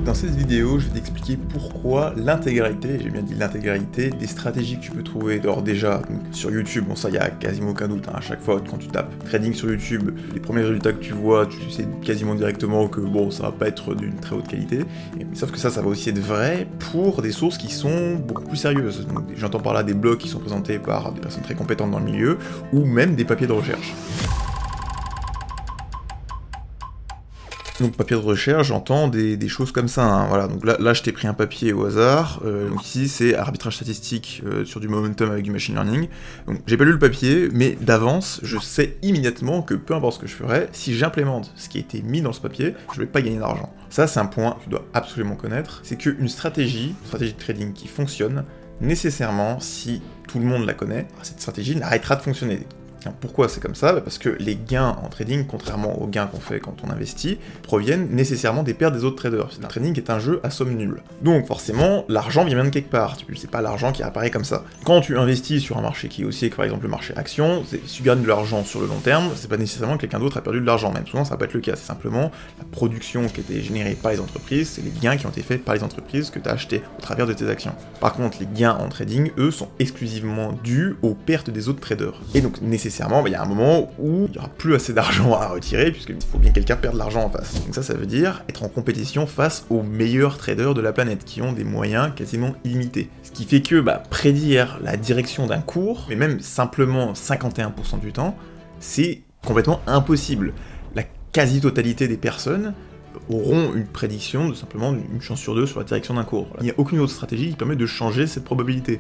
Dans cette vidéo, je vais t'expliquer pourquoi l'intégralité, j'ai bien dit l'intégralité, des stratégies que tu peux trouver. Alors déjà, donc, sur YouTube, bon ça y a quasiment aucun doute, hein, à chaque fois quand tu tapes trading sur YouTube, les premiers résultats que tu vois, tu sais quasiment directement que bon, ça va pas être d'une très haute qualité. Sauf que ça va aussi être vrai pour des sources qui sont beaucoup plus sérieuses. Donc j'entends par là des blogs qui sont présentés par des personnes très compétentes dans le milieu, ou même des papiers de recherche. Donc papier de recherche, j'entends des choses comme ça, hein, voilà, donc là je t'ai pris un papier au hasard, donc ici c'est arbitrage statistique sur du momentum avec du machine learning, donc j'ai pas lu le papier, mais d'avance, je sais immédiatement que peu importe ce que je ferai, si j'implémente ce qui a été mis dans ce papier, je vais pas gagner d'argent. Ça c'est un point que tu dois absolument connaître, c'est qu'une stratégie de trading qui fonctionne, nécessairement, si tout le monde la connaît, cette stratégie n'arrêtera de fonctionner. Pourquoi c'est comme ça ? Parce que les gains en trading, contrairement aux gains qu'on fait quand on investit, proviennent nécessairement des pertes des autres traders. Le trading est un jeu à somme nulle. Donc forcément, l'argent vient bien de quelque part, c'est pas l'argent qui apparaît comme ça. Quand tu investis sur un marché qui est haussier, par exemple le marché action, si tu gagnes de l'argent sur le long terme, c'est pas nécessairement que quelqu'un d'autre a perdu de l'argent, même souvent ça va pas être le cas, c'est simplement la production qui a été générée par les entreprises, c'est les gains qui ont été faits par les entreprises que tu as achetés au travers de tes actions. Par contre, les gains en trading, eux, sont exclusivement dus aux pertes des autres traders. Et donc nécessairement, il y a un moment où il n'y aura plus assez d'argent à retirer, puisqu'il faut bien que quelqu'un perde de l'argent en face. Donc ça veut dire être en compétition face aux meilleurs traders de la planète, qui ont des moyens quasiment illimités. Ce qui fait que prédire la direction d'un cours, mais même simplement 51% du temps, c'est complètement impossible. La quasi-totalité des personnes auront une prédiction de simplement une chance sur deux sur la direction d'un cours. Il n'y a aucune autre stratégie qui permet de changer cette probabilité.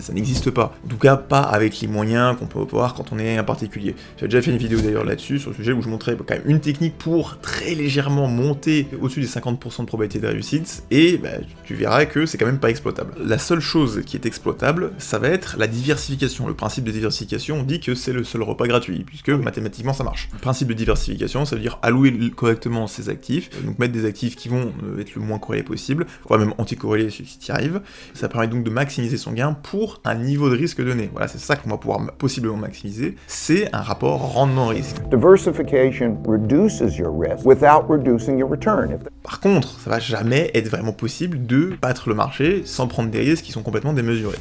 Ça n'existe pas. En tout cas, pas avec les moyens qu'on peut avoir quand on est un particulier. J'avais déjà fait une vidéo d'ailleurs là-dessus, sur le sujet, où je montrais quand même une technique pour très légèrement monter au-dessus des 50% de probabilité de réussite, et tu verras que c'est quand même pas exploitable. La seule chose qui est exploitable, ça va être la diversification. Le principe de diversification, on dit que c'est le seul repas gratuit, puisque mathématiquement ça marche. Le principe de diversification, ça veut dire allouer correctement ses actifs, donc mettre des actifs qui vont être le moins corrélés possible, voire même anti-corrélés si tu y arrives. Ça permet donc de maximiser son gain pour un niveau de risque donné. Voilà, c'est ça qu'on va pouvoir possiblement maximiser, c'est un rapport rendement-risque. Diversification reduces your risk without reducing your return. Par contre, ça va jamais être vraiment possible de battre le marché sans prendre des risques qui sont complètement démesurés.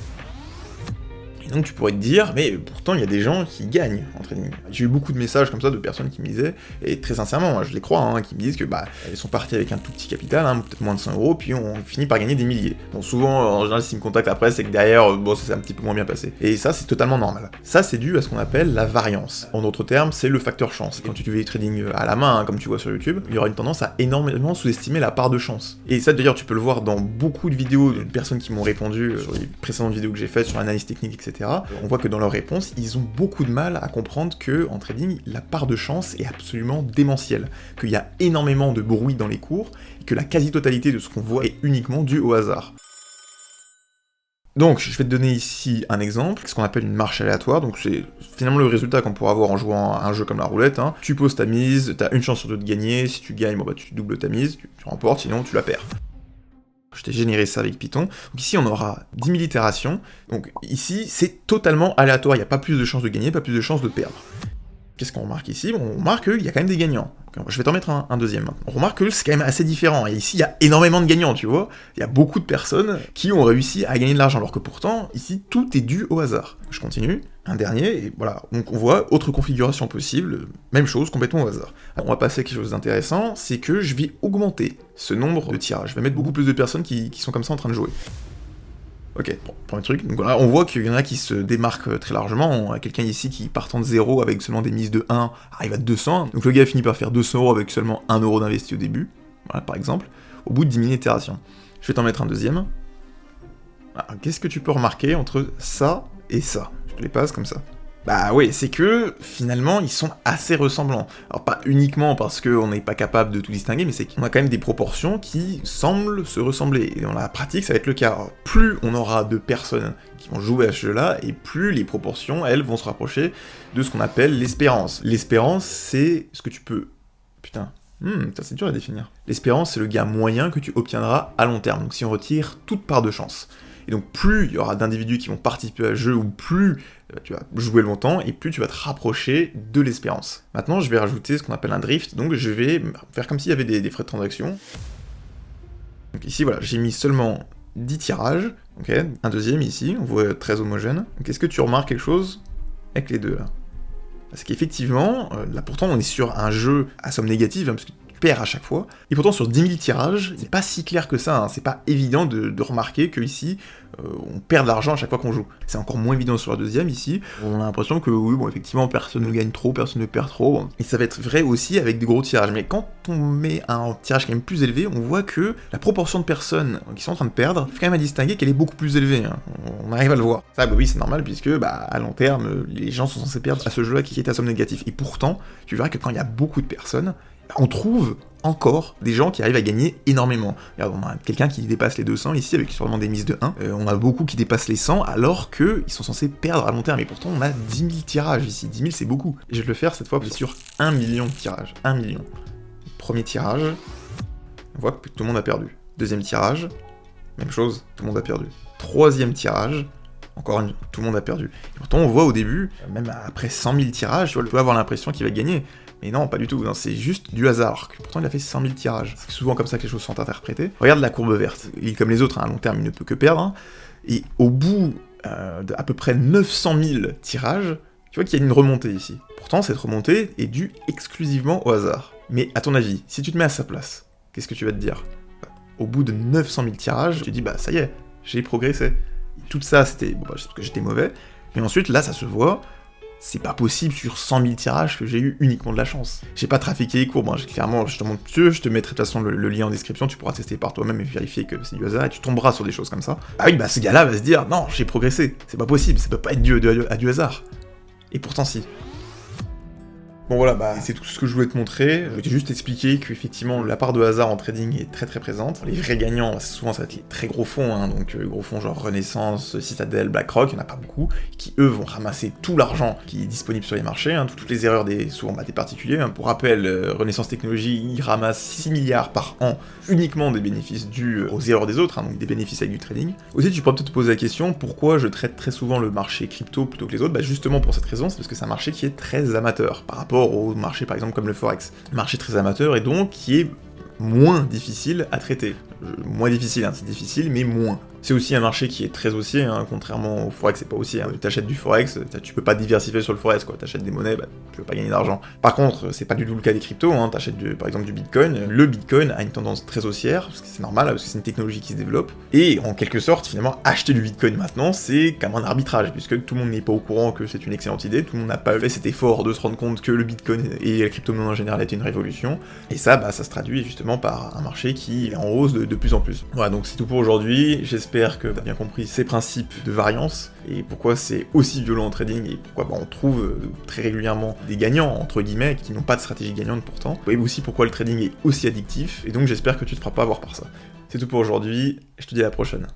Et donc tu pourrais te dire, mais pourtant il y a des gens qui gagnent en trading. J'ai eu beaucoup de messages comme ça de personnes qui me disaient, et très sincèrement, je les crois, qui me disent que elles sont parties avec un tout petit capital, peut-être moins de 100 €, puis on finit par gagner des milliers. Bon, souvent, en général, s'ils me contactent après, c'est que derrière, ça s'est un petit peu moins bien passé. Et ça, c'est totalement normal. Ça, c'est dû à ce qu'on appelle la variance. En d'autres termes, c'est le facteur chance. Quand tu fais du trading à la main, comme tu vois sur YouTube, il y aura une tendance à énormément sous-estimer la part de chance. Et ça, d'ailleurs, tu peux le voir dans beaucoup de vidéos de personnes qui m'ont répondu sur les précédentes vidéos que j'ai faites sur l'analyse technique, etc. On voit que dans leurs réponses, ils ont beaucoup de mal à comprendre que en trading, la part de chance est absolument démentielle, qu'il y a énormément de bruit dans les cours, et que la quasi-totalité de ce qu'on voit est uniquement due au hasard. Donc, je vais te donner ici un exemple, ce qu'on appelle une marche aléatoire, donc c'est finalement le résultat qu'on pourra avoir en jouant à un jeu comme la roulette, Tu poses ta mise, t'as une chance sur deux de gagner, si tu gagnes, tu doubles ta mise, tu remportes, sinon tu la perds. Je t'ai généré ça avec Python. Donc ici, on aura 10 000 itérations. Donc ici, c'est totalement aléatoire. Il n'y a pas plus de chances de gagner, pas plus de chances de perdre. Qu'est-ce qu'on remarque ici ? On remarque qu'il y a quand même des gagnants. Je vais t'en mettre un deuxième. On remarque que c'est quand même assez différent. Et ici, il y a énormément de gagnants, tu vois. Il y a beaucoup de personnes qui ont réussi à gagner de l'argent, alors que pourtant, ici, tout est dû au hasard. Je continue. Un dernier, et voilà. Donc on voit autre configuration possible, même chose, complètement au hasard. Alors, on va passer à quelque chose d'intéressant, c'est que je vais augmenter ce nombre de tirages. Je vais mettre beaucoup plus de personnes qui sont comme ça en train de jouer. Ok, bon, premier truc, donc voilà, on voit qu'il y en a qui se démarquent très largement, on a quelqu'un ici qui partant de 0 avec seulement des mises de 1, arrive à 200, donc le gars finit par faire 200 € avec seulement 1 € d'investi au début, voilà par exemple, au bout de 10 000 itérations. Je vais t'en mettre un deuxième. Alors, qu'est-ce que tu peux remarquer entre ça et ça ? Je te les passe comme ça. Oui, c'est que, finalement, ils sont assez ressemblants. Alors pas uniquement parce qu'on n'est pas capable de tout distinguer, mais c'est qu'on a quand même des proportions qui semblent se ressembler. Et dans la pratique, ça va être le cas. Alors, plus on aura de personnes qui vont jouer à ce jeu-là, et plus les proportions, elles, vont se rapprocher de ce qu'on appelle l'espérance. L'espérance, c'est ce que tu peux... Putain... ça c'est dur à définir. L'espérance, c'est le gain moyen que tu obtiendras à long terme, donc si on retire toute part de chance. Et donc plus il y aura d'individus qui vont participer à ce jeu, ou plus tu vas jouer longtemps, et plus tu vas te rapprocher de l'espérance. Maintenant, je vais rajouter ce qu'on appelle un drift, donc je vais faire comme s'il y avait des frais de transaction. Donc ici, voilà, j'ai mis seulement 10 tirages, ok, un deuxième ici, on voit très homogène. Donc est-ce que tu remarques quelque chose avec les deux là? Parce qu'effectivement, là pourtant on est sur un jeu à somme négative, parce que tu perds à chaque fois, et pourtant sur 10 000 tirages, c'est pas si clair que ça, c'est pas évident de remarquer que ici, on perd de l'argent à chaque fois qu'on joue. C'est encore moins évident sur la deuxième ici, on a l'impression que oui, bon effectivement, personne ne gagne trop, personne ne perd trop, et ça va être vrai aussi avec des gros tirages, mais quand on met un tirage quand même plus élevé, on voit que la proportion de personnes qui sont en train de perdre, il faut quand même à distinguer qu'elle est beaucoup plus élevée, on arrive à le voir. Ça, oui, c'est normal, puisque à long terme, les gens sont censés perdre à ce jeu-là qui est à somme négative, et pourtant, tu verras que quand il y a beaucoup de personnes, on trouve encore des gens qui arrivent à gagner énormément. Regarde, on a quelqu'un qui dépasse les 200 ici, avec sûrement des mises de 1. On a beaucoup qui dépassent les 100, alors qu'ils sont censés perdre à long terme. Et pourtant, on a 10 000 tirages ici. 10 000, c'est beaucoup. Et je vais le faire cette fois sur 1 million de tirages. 1 million. Premier tirage, on voit que tout le monde a perdu. Deuxième tirage, même chose, tout le monde a perdu. Troisième tirage, encore tout le monde a perdu. Et pourtant, on voit au début, même après 100 000 tirages, tu vois, on peut avoir l'impression qu'il va gagner. Mais non, pas du tout, c'est juste du hasard. Pourtant, il a fait 100 000 tirages. C'est souvent comme ça que les choses sont interprétées. Regarde la courbe verte. Il est comme les autres, à long terme, il ne peut que perdre. Et au bout d'à peu près 900 000 tirages, tu vois qu'il y a une remontée ici. Pourtant, cette remontée est due exclusivement au hasard. Mais à ton avis, si tu te mets à sa place, qu'est-ce que tu vas te dire? Au bout de 900 000 tirages, tu te dis, ça y est, j'ai progressé. Tout ça, c'était parce que j'étais mauvais. Mais ensuite, là, ça se voit. C'est pas possible sur 100 000 tirages que j'ai eu uniquement de la chance. J'ai pas trafiqué les courbes, clairement, je te montre, je te mettrai de toute façon le lien en description, tu pourras tester par toi-même et vérifier que c'est du hasard, et tu tomberas sur des choses comme ça. Ah oui, ce gars-là va se dire, non, j'ai progressé, c'est pas possible, ça peut pas être dû à du hasard. Et pourtant si. Bon voilà, c'est tout ce que je voulais te montrer. Je voulais juste expliquer qu'effectivement la part de hasard en trading est très très présente. Les vrais gagnants, souvent ça va être les très gros fonds, donc gros fonds genre Renaissance, Citadel, BlackRock, il n'y en a pas beaucoup, qui eux vont ramasser tout l'argent qui est disponible sur les marchés, toutes les erreurs souvent des particuliers. Pour rappel, Renaissance Technologies, ils ramassent 6 milliards par an uniquement des bénéfices dus aux erreurs des autres, donc des bénéfices avec du trading. Aussi tu pourrais peut-être te poser la question, pourquoi je traite très souvent le marché crypto plutôt que les autres? Justement pour cette raison, c'est parce que c'est un marché qui est très amateur par rapport au marché par exemple comme le Forex. Marché très amateur et donc qui est moins difficile à traiter. Moins difficile, c'est difficile, mais moins. C'est aussi un marché qui est très haussier, contrairement au Forex, c'est pas haussier. T'achètes du Forex, tu peux pas diversifier sur le Forex, t'achètes des monnaies, tu veux pas gagner d'argent. Par contre, c'est pas du tout le cas des cryptos, t'achètes par exemple du Bitcoin. Le Bitcoin a une tendance très haussière, parce que c'est normal, parce que c'est une technologie qui se développe, et en quelque sorte, finalement, acheter du Bitcoin maintenant, c'est comme un arbitrage, puisque tout le monde n'est pas au courant que c'est une excellente idée, tout le monde n'a pas fait cet effort de se rendre compte que le Bitcoin et la crypto-monnaie en général étaient une révolution, et ça se traduit justement par un marché qui est en hausse de plus en plus. Voilà, donc c'est tout pour aujourd'hui, j'espère que t'as bien compris ces principes de variance, et pourquoi c'est aussi violent en trading, et pourquoi on trouve très régulièrement des gagnants, entre guillemets, qui n'ont pas de stratégie gagnante pourtant, et aussi pourquoi le trading est aussi addictif, et donc j'espère que tu te feras pas avoir par ça. C'est tout pour aujourd'hui, je te dis à la prochaine.